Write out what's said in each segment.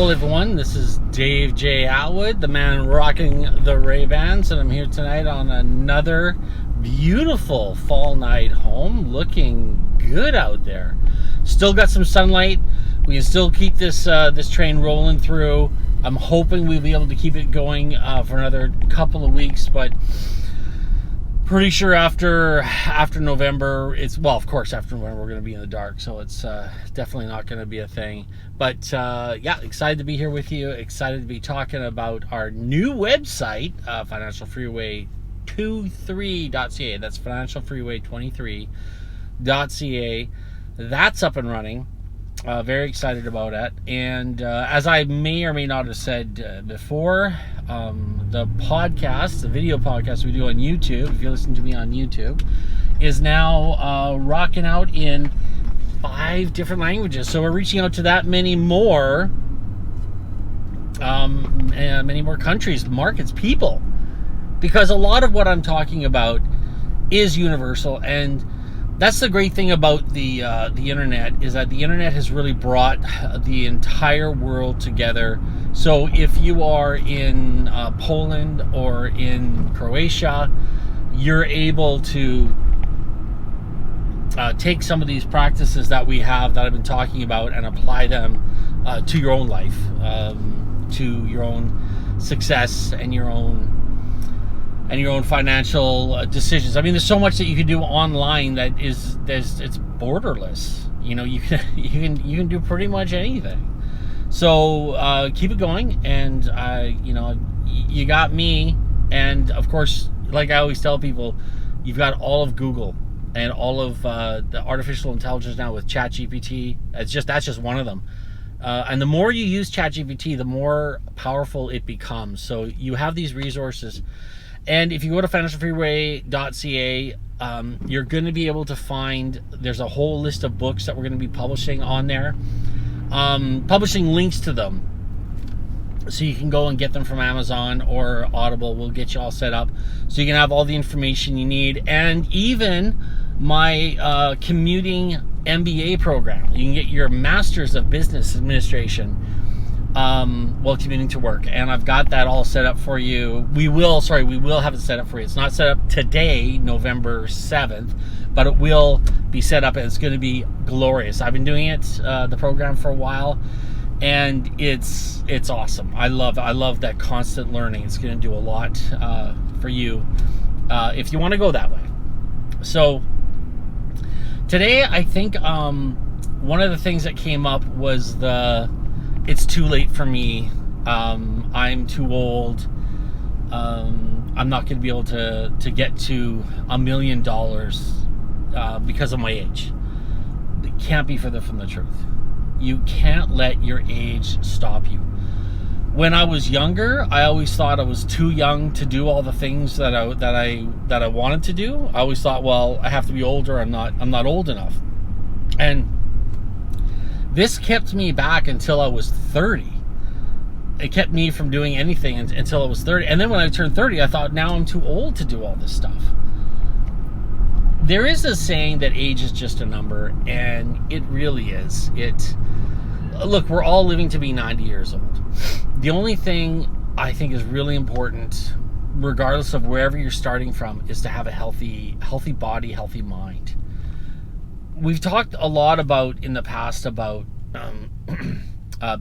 Hello everyone, this is Dave J. Atwood, the man rocking the Ray-Bans, and I'm here tonight on another beautiful fall night home. Looking good out there. Still got some sunlight. We can still keep this train rolling through. I'm hoping we'll be able to keep it going for another couple of weeks, but pretty sure after November, of course after November we're going to be in the dark, so it's definitely not going to be a thing. But yeah, excited to be here with you, excited to be talking about our new website, financialfreeway23.ca. That's financialfreeway23.ca. That's up and running. Very excited about it. And as I may or may not have said before, the video podcast we do on YouTube, if you listen to me on YouTube, is now rocking out in 5 different languages. So we're reaching out to that many more, and many more countries, markets, people, because a lot of what I'm talking about is universal. And that's the great thing about the internet, is that the internet has really brought the entire world together. So if you are in Poland or in Croatia, you're able to take some of these practices that we have, that I've been talking about, and apply them to your own life, to your own success and your own financial decisions. I mean, there's so much that you can do online that it's borderless. You know, you can do pretty much anything. So keep it going, and you got me, and of course, like I always tell people, you've got all of Google and all of the artificial intelligence now with ChatGPT. That's just one of them. And the more you use ChatGPT, the more powerful it becomes. So you have these resources. And if you go to financialfreeway.ca, you're going to be able to find, there's a whole list of books that we're going to be publishing on there. Publishing links to them. So you can go and get them from Amazon or Audible. We'll get you all set up so you can have all the information you need. And even my commuting MBA program. You can get your Master's of Business Administration while commuting to work, and I've got that all set up for you. We will have it set up for you. It's not set up today, November 7th, but it will be set up, and it's going to be glorious. I've been doing it, the program, for a while, and it's awesome. I love that constant learning. It's going to do a lot for you if you want to go that way. So today, I think one of the things that came up was it's too late for me. I'm too old. I'm not going to be able to get to $1 million because of my age. It can't be further from the truth. You can't let your age stop you. When I was younger, I always thought I was too young to do all the things that I wanted to do. I always thought, well, I have to be older. I'm not old enough. And this kept me back until I was 30. It kept me from doing anything until I was 30. And then when I turned 30, I thought, now I'm too old to do all this stuff. There is a saying that age is just a number, and it really is. Look, we're all living to be 90 years old. The only thing I think is really important, regardless of wherever you're starting from, is to have a healthy body, healthy mind. We've talked a lot in the past about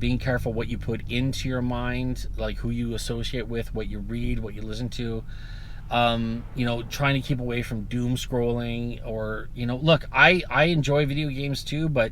being careful what you put into your mind, like who you associate with, what you read, what you listen to. Trying to keep away from doom scrolling, or look, I enjoy video games too, but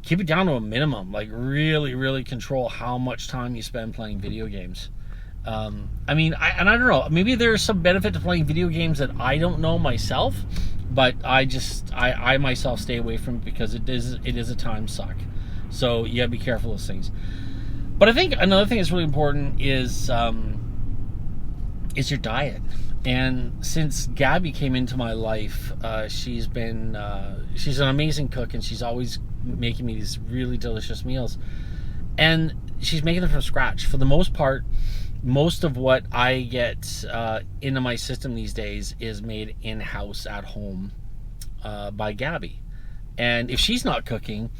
keep it down to a minimum. Like, really, really control how much time you spend playing video games. I don't know, maybe there's some benefit to playing video games that I don't know myself, but I myself stay away from it because it is a time suck. So you gotta be careful of those things. But I think another thing that's really important is your diet. And since Gabby came into my life, she's an amazing cook, and she's always making me these really delicious meals. And she's making them from scratch. For the most part, most of what I get into my system these days is made in-house at home by Gabby. And if she's not cooking,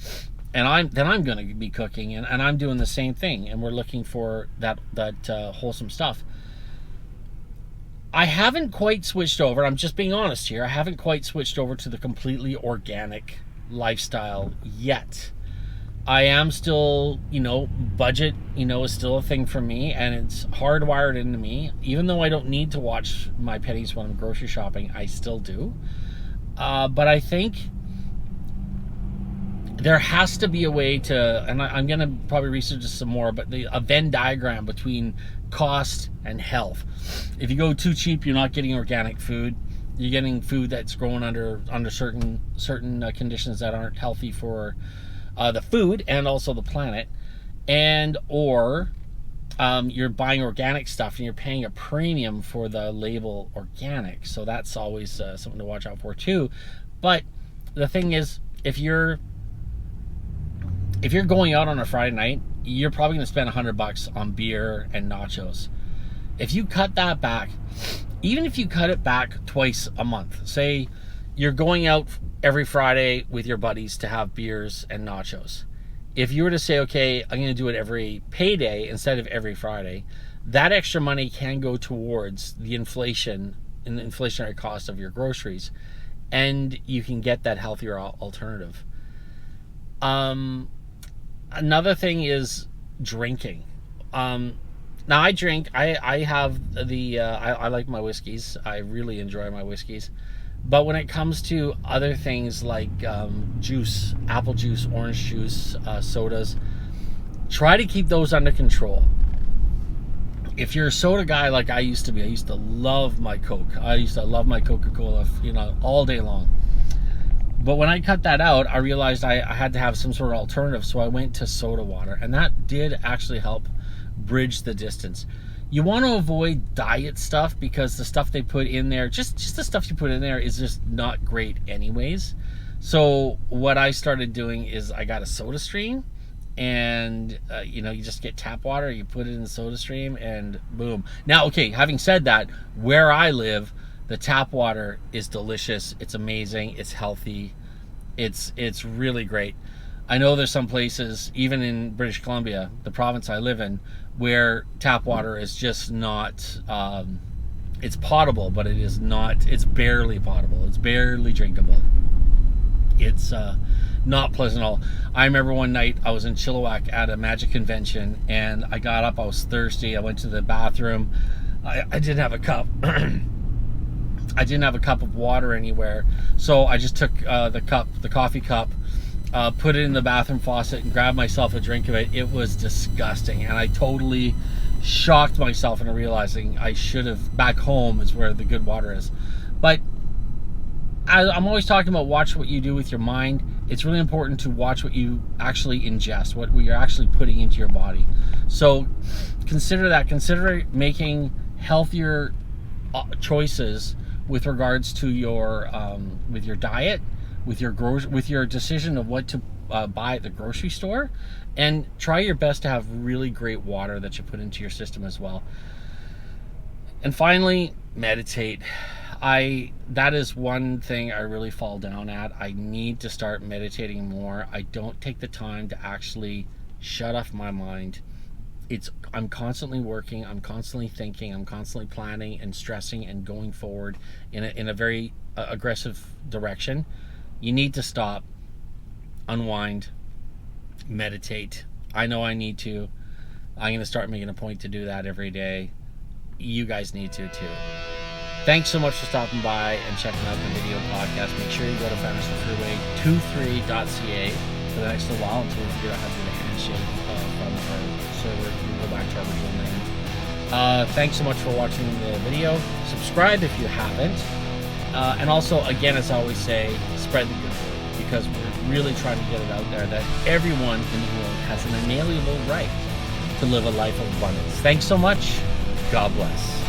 and I'm going to be cooking, and I'm doing the same thing, and we're looking for that wholesome stuff. I haven't quite switched over. I'm just being honest here. I haven't quite switched over to the completely organic lifestyle yet. I am still, budget, is still a thing for me, and it's hardwired into me. Even though I don't need to watch my pennies when I'm grocery shopping, I still do. But I think there has to be a way to, and I'm going to probably research this some more, but a Venn diagram between cost and health. If you go too cheap, you're not getting organic food. You're getting food that's grown under certain conditions that aren't healthy for the food and also the planet, or you're buying organic stuff and you're paying a premium for the label organic. So that's always something to watch out for too. But the thing is, if you're going out on a Friday night, you're probably going to spend $100 on beer and nachos. If you cut that back, even if you cut it back twice a month, say you're going out every Friday with your buddies to have beers and nachos. If you were to say, okay, I'm going to do it every payday instead of every Friday, that extra money can go towards the inflation and the inflationary cost of your groceries, and you can get that healthier alternative. Another thing is drinking. Now I drink. I have I like my whiskeys. I really enjoy my whiskeys. But when it comes to other things like juice, apple juice, orange juice, sodas, try to keep those under control. If you're a soda guy like I used to be, I used to love my Coke. I used to love my Coca-Cola, all day long. But when I cut that out, I realized I had to have some sort of alternative, so I went to soda water, and that did actually help bridge the distance. You want to avoid diet stuff because the stuff they put in there, just the stuff you put in there, is just not great anyways. So what I started doing is I got a soda stream, and you just get tap water, you put it in the soda stream, and boom. Now, okay, having said that, where I live, the tap water is delicious. It's amazing. It's healthy. It's really great. I know there's some places, even in British Columbia, the province I live in, where tap water is just not, it's potable, but it is not, it's barely potable. It's barely drinkable. It's not pleasant at all. I remember one night I was in Chilliwack at a magic convention, and I got up, I was thirsty. I went to the bathroom. I didn't have a cup. I didn't have a cup of water anywhere, so I just took the coffee cup, put it in the bathroom faucet, and grabbed myself a drink of it. It was disgusting, and I totally shocked myself into realizing I should have, back home is where the good water is. But I'm always talking about watch what you do with your mind. It's really important to watch what you actually ingest, what you're actually putting into your body. So consider that. Consider making healthier choices with regards to your with your diet, with your decision of what to buy at the grocery store, and try your best to have really great water that you put into your system as well. And finally, meditate. That is one thing I really fall down at. I need to start meditating more. I don't take the time to actually shut off my mind. I'm constantly working, I'm constantly thinking, I'm constantly planning and stressing and going forward in a very aggressive direction. You need to stop, unwind, meditate. I know I need to. I'm going to start making a point to do that every day. You guys need to too. Thanks so much for stopping by and checking out the video podcast. Make sure you go to FreewayFreeway23.ca for the next little while until we figure out how to do the handshake from our server. We go back to our original name. Thanks so much for watching the video. Subscribe if you haven't. And also, again, as I always say, spread the good word, because we're really trying to get it out there that everyone in the world has an inalienable right to live a life of abundance. Thanks so much. God bless.